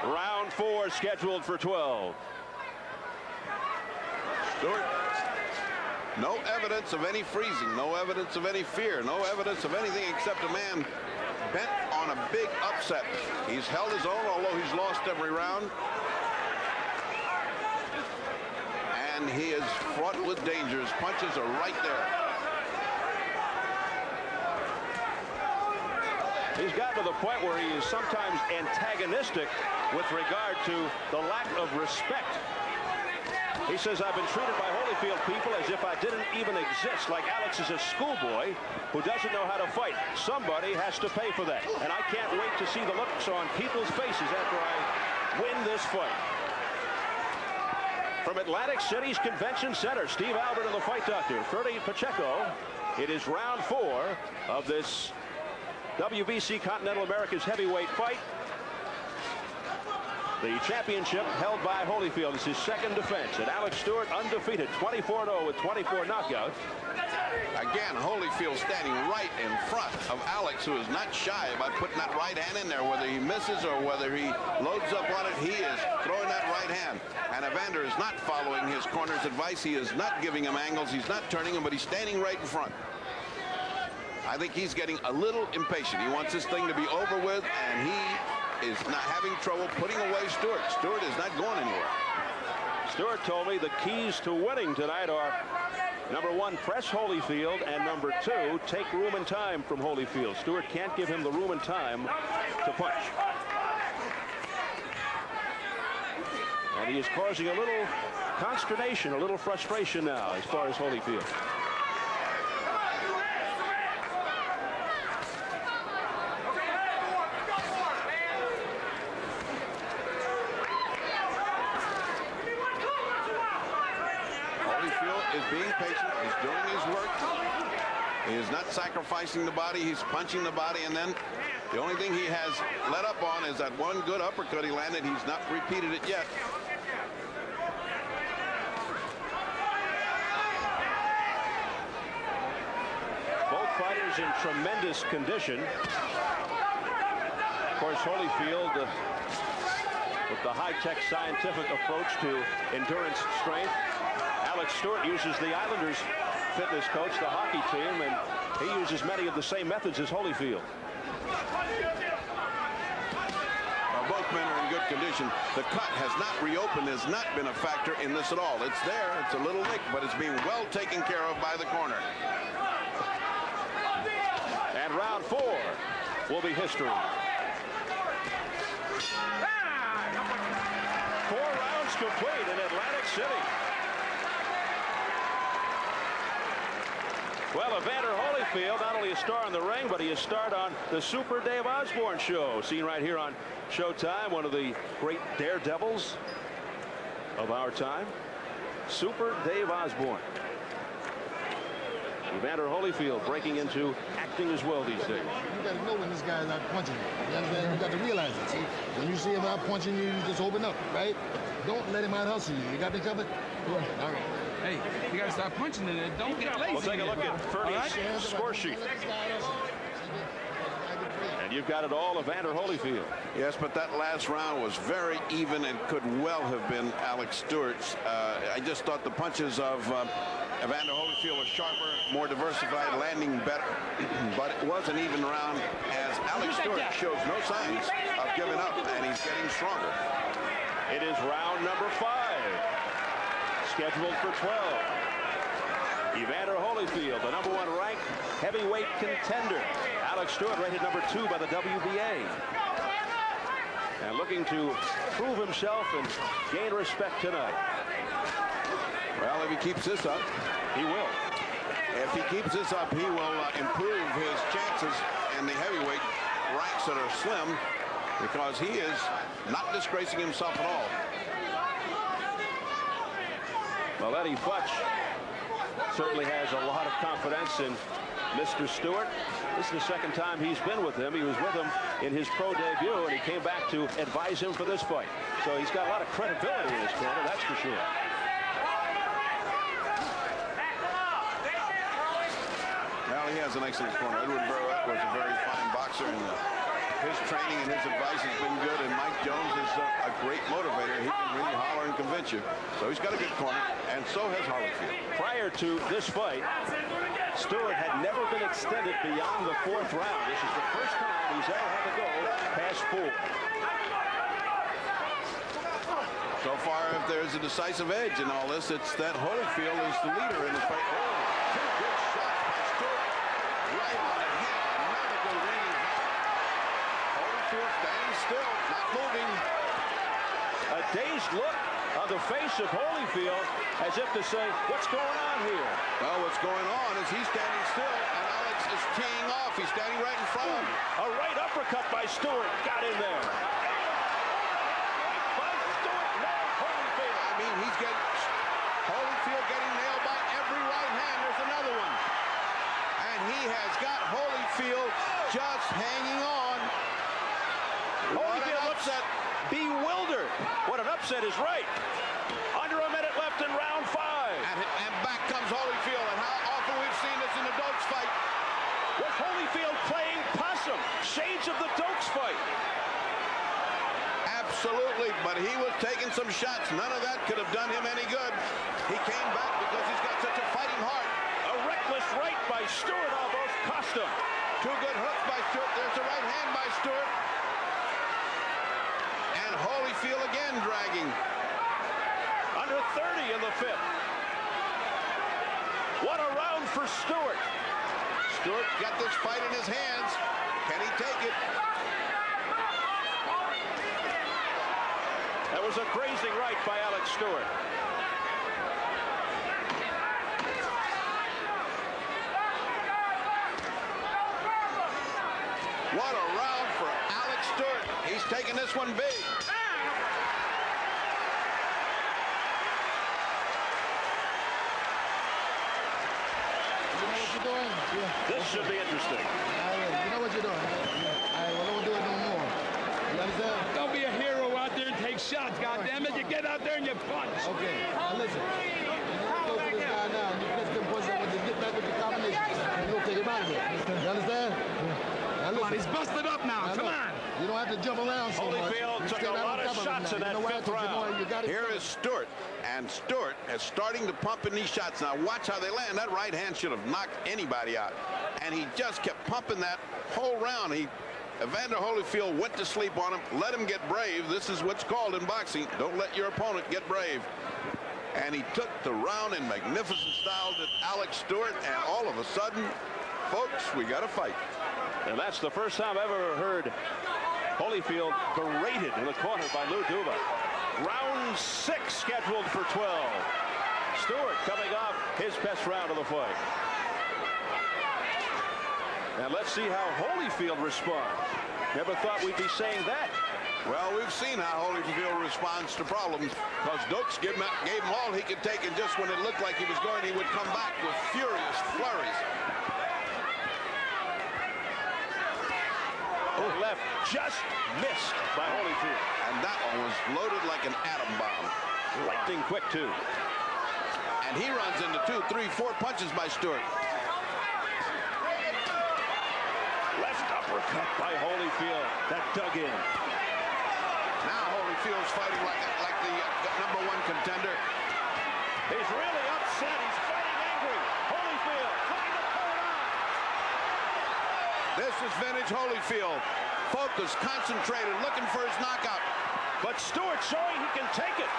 Round 4 scheduled for 12. Stewart, no evidence of any freezing, no evidence of any fear, no evidence of anything except a man bent on a big upset. He's held his own, although he's lost every round. And he is fraught with danger. His punches are right there. He's gotten to the point where he is sometimes antagonistic with regard to the lack of respect. He says, I've been treated by Holyfield people as if I didn't even exist, like Alex is a schoolboy who doesn't know how to fight. Somebody has to pay for that. And I can't wait to see the looks on people's faces after I win this fight. From Atlantic City's Convention Center, Steve Albert and the fight doctor, Ferdy Pacheco. It is round 4 of this WBC Continental Americas heavyweight fight. The championship held by Holyfield is his second defense, and Alex Stewart undefeated, 24-0 with 24 knockouts. Again, Holyfield standing right in front of Alex, who is not shy about putting that right hand in there. Whether he misses or whether he loads up on it, he is throwing that right hand. And Evander is not following his corner's advice. He is not giving him angles. He's not turning him, but he's standing right in front. I think he's getting a little impatient. He wants this thing to be over with, and he is not having trouble putting away Stewart. Stewart is not going anywhere. Stewart told me the keys to winning tonight are, number 1, press Holyfield, and number 2, take room and time from Holyfield. Stewart can't give him the room and time to punch. And he is causing a little consternation, a little frustration now as far as Holyfield. Is being patient. He's doing his work. He is not sacrificing the body. He's punching the body, and then the only thing he has let up on is that one good uppercut he landed. He's not repeated it yet. Both fighters in tremendous condition. Of course, Holyfield with the high-tech scientific approach to endurance strength. Alex Stewart uses the Islanders fitness coach, the hockey team, and he uses many of the same methods as Holyfield. Well, both men are in good condition. The cut has not reopened, has not been a factor in this at all. It's there, it's a little nick, but it's being well taken care of by the corner. And round 4 will be history. 4 rounds complete in Atlantic City. Well, Evander Holyfield, not only a star in the ring, but he is starred on the Super Dave Osborne show, seen right here on Showtime, one of the great daredevils of our time, Super Dave Osborne. Evander Holyfield breaking into acting as well these days. You got to know when this guy's out punching you. You understand? You got to realize it. See, when you see him out punching you, you just open up, right? Don't let him out hustle you. You got me covered? All right. Hey, you got to stop punching in it. Don't get lazy. We'll take a look at Ferdy's score sheet. And you've got it all, Evander Holyfield. Yes, but that last round was very even and could well have been Alex Stewart's. I just thought the punches of Evander Holyfield were sharper, more diversified, landing better. But it was an even round as Alex Stewart shows no signs of giving up, and he's getting stronger. It is round number 5. Scheduled for 12. Evander Holyfield, the number 1 ranked heavyweight contender. Alex Stewart rated number 2 by the WBA. And looking to prove himself and gain respect tonight. Well, if he keeps this up, he will. If he keeps this up, he will improve his chances in the heavyweight ranks that are slim, because he is not disgracing himself at all. Well, Eddie Futch certainly has a lot of confidence in Mr. Stewart. This is the second time he's been with him. He was with him in his pro debut, and he came back to advise him for this fight. So he's got a lot of credibility in his corner, that's for sure. Well, he has an excellent corner. Edward Burrett was a very fine boxer, and his training and his advice has been good, and Mike Jones is puncher. So he's got a good corner, and so has Holyfield. Prior to this fight, Stewart had never been extended beyond the 4th round. This is the first time he's ever had to go past 4. So far, if there's a decisive edge in all this, it's that Holyfield is the leader in the fight. Oh, 2 good shots by Stewart. Right on the head. Another good lead. Holyfield standing still, not moving. A dazed look on the face of Holyfield, as if to say, what's going on here? Well, what's going on is he's standing still, and Alex is teeing off. He's standing right in front of him. A right uppercut by Stewart. Got in there. I mean, he's getting Holyfield getting nailed by every right hand. There's another one. And he has got Holyfield just hanging on. Holyfield looks bewildered. What an upset is right. Under a minute left in round 5. And back comes Holyfield. And how often we've seen this in the Dokes fight. Was Holyfield playing possum? Shades of the Dokes fight. Absolutely, but he was taking some shots. None of that could have done him any good. He came back because he's got such a fighting heart. A reckless right by Stewart almost cost him. 2 good hooks by Stewart. There's a right hand by Stewart. And Holyfield again dragging. Under 30 in the 5th. What a round for Stewart. Stewart got this fight in his hands. Can he take it? That was a grazing right by Alex Stewart. What a round for Alex Stewart. He's taking this one big. You know what you're doing? Yeah. This should be interesting. You know what you're doing? All right, well, don't do it no more. You understand? Don't be a hero out there and take shots, goddammit. You get out there and you punch. Okay, now listen. You go to this guy now, and you press them punch up with get back with your combination. And you'll take him out of here. You understand? Now Come on, listen. he's busted up now. Come on. You don't have to jump around so much. Holyfield You took stay a right lot on of top shots him in now. that You know why? 5th 'Cause you know round. you got it Here covered. is Stewart, and Stewart is starting to pump in these shots. Now watch how they land. That right hand should have knocked anybody out, and he just kept pumping that whole round. Evander Holyfield went to sleep on him, let him get brave. This is what's called in boxing. Don't let your opponent get brave. And he took the round in magnificent style to Alex Stewart, and all of a sudden, folks, we got a fight. And that's the first time I've ever heard Holyfield berated in the corner by Lou Duva. Round 6 scheduled for 12. Stewart coming off his best round of the fight. And let's see how Holyfield responds. Never thought we'd be saying that. Well, we've seen how Holyfield responds to problems, because Dokes gave him all he could take, and just when it looked like he was going, he would come back with furious flurries. Left just missed by Holyfield. And that one was loaded like an atom bomb. Lightning quick, too. And he runs into 2, 3, 4 punches by Stewart. Left uppercut by Holyfield. That dug in. Now Holyfield's fighting like the #1 contender. He's really upset. He's fighting angry. Holyfield looking to pull it on. This is vintage Holyfield. Focused, concentrated, looking for his knockout. But Stewart showing he can take it.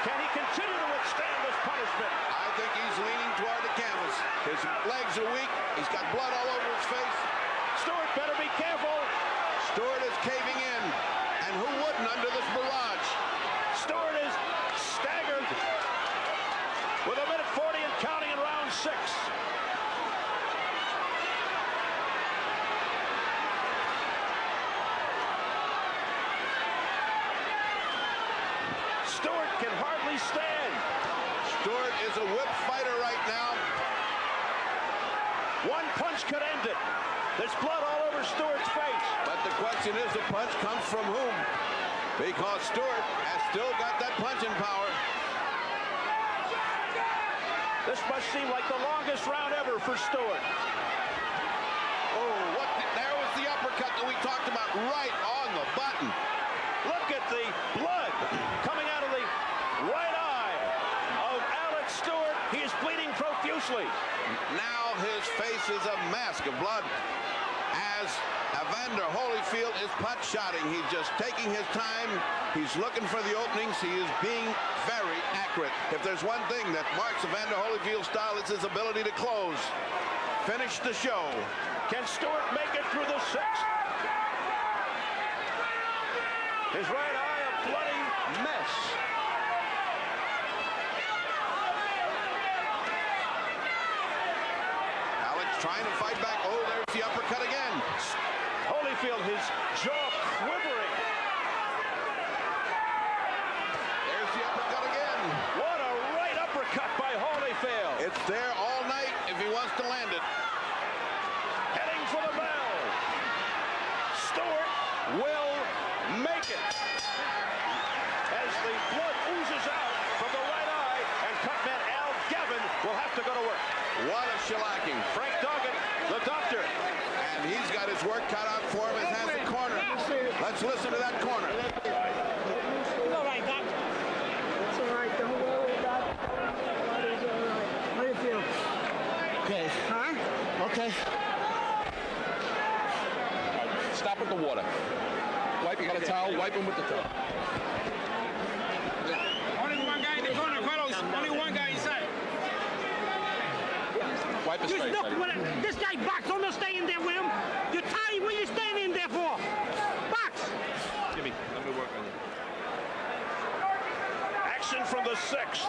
Can he continue to withstand this punishment? I think he's leaning toward the canvas. His legs are weak. He's got blood all over his face. Stewart better be careful. Stewart is caving in. And who wouldn't under this barrage? Stewart is staggered with 1:40 and counting in round 6. Stewart can hardly stand. Stewart is a whip fighter right now. One punch could end it. There's blood all over Stewart's face. But the question is, the punch comes from whom? Because Stewart has still got that punching power. This must seem like the longest round ever for Stewart. Oh, there was the uppercut that we talked about, right on the button. Look at the blood coming out of the profusely. Now his face is a mask of blood as Evander Holyfield is pot-shotting. He's just taking his time. He's looking for the openings. He is being very accurate. If there's one thing that marks Evander Holyfield's style, it's his ability to close. Finish the show. Can Stewart make it through the sixth? His right eye a bloody mess. Alex trying to fight back. Oh, there's the uppercut again. Holyfield, his jaw quivering. There's the uppercut again. What a right uppercut by Holyfield. It's there all night if he wants to land it. Heading for the bell. Stewart will make it. As the blood oozes out from the right eye, and cutman Al Gavin will have to go to work. What a shellacking. Frank Doggett, the doctor. And he's got his work cut out for him and has the corner. Let's listen to that corner. It's all right, Doc. It's all right. Don't worry, Doc. It's all right. How do you feel? Okay. Huh? Okay. Stop with the water. Wipe. You got a towel? Wipe him with the towel. Only one guy in the corner, Carlos. Only one guy inside. Wipe his Just face. look, Eddie. this guy box. Don't stay in there with him. You're tired. What are you standing in there for? Box. Give me. Let me work on you. Action from the sixth.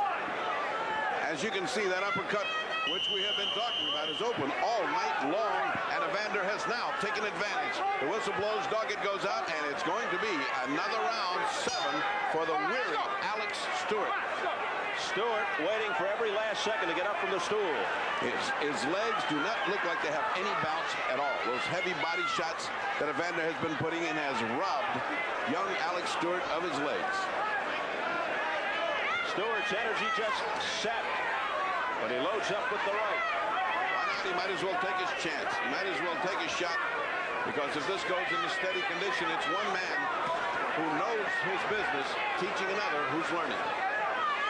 As you can see, that uppercut, which we have been talking about, is open all night long, and Evander has now taken advantage. The whistle blows, Doggett goes out, and it's going to be another round 7 for the weary Alex Stewart. Stewart waiting for every last second to get up from the stool. His legs do not look like they have any bounce at all. Those heavy body shots that Evander has been putting in has robbed young Alex Stewart of his legs. Stewart's energy just sapped, but he loads up with the right. Why not? He might as well take his chance. He might as well take a shot, because if this goes into steady condition, it's one man who knows his business teaching another who's learning.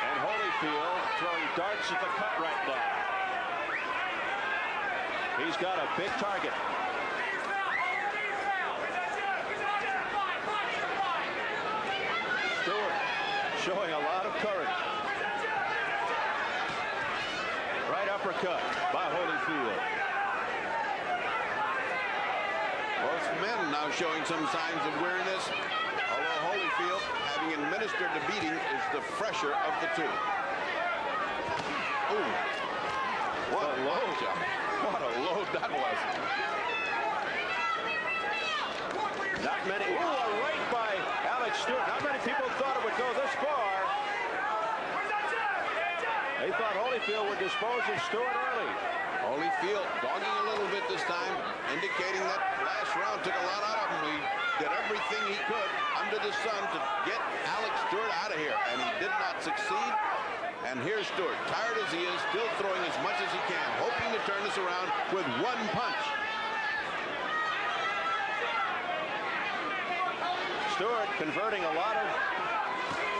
And Holyfield throwing darts at the cut right now. He's got a big target. Stewart showing a lot of courage. Right uppercut by Holyfield. Both men now showing some signs of weariness, although Holyfield, having administered the beating, is the fresher of the two. Ooh. What a load. What a load that was. Not many. Ooh, a right by Alex Stewart. Not many people thought it would go this far. They thought Holyfield would dispose of Stewart early. Holyfield dogging a little bit this time, indicating that last round took a lot out of him. He did everything he could under the sun to get Alex Stewart out of here, and he did not succeed. And here's Stewart, tired as he is, still throwing as much as he can, hoping to turn this around with one punch. Stewart converting a lot of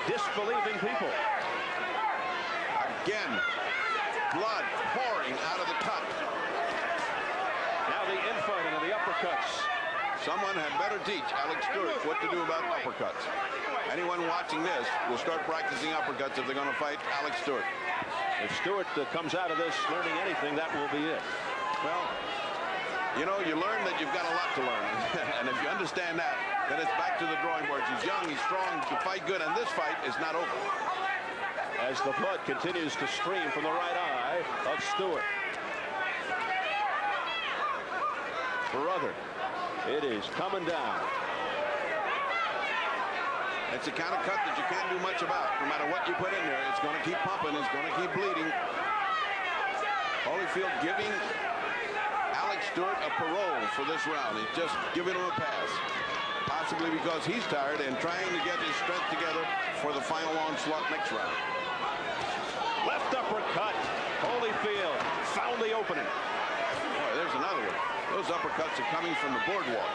disbelieving people. Again, blood pouring out of the cut. Now the infighting and the uppercuts. Someone had better teach Alex Stewart what to do about uppercuts. Anyone watching this will start practicing uppercuts if they're going to fight Alex Stewart. If Stewart comes out of this learning anything, that will be it. Well, you know, you learn that you've got a lot to learn. And if you understand that, then it's back to the drawing boards. He's young, he's strong, he can fight good, and this fight is not over. As the blood continues to stream from the right eye of Stewart. Brother, it is coming down. It's the kind of cut that you can't do much about. No matter what you put in there, it's going to keep pumping, it's going to keep bleeding. Holyfield giving Alex Stewart a parole for this round. He's just giving him a pass. Possibly because he's tired and trying to get his strength together for the final onslaught next round. Left uppercut. Holyfield found the opening. Boy, there's another one. Those uppercuts are coming from the boardwalk.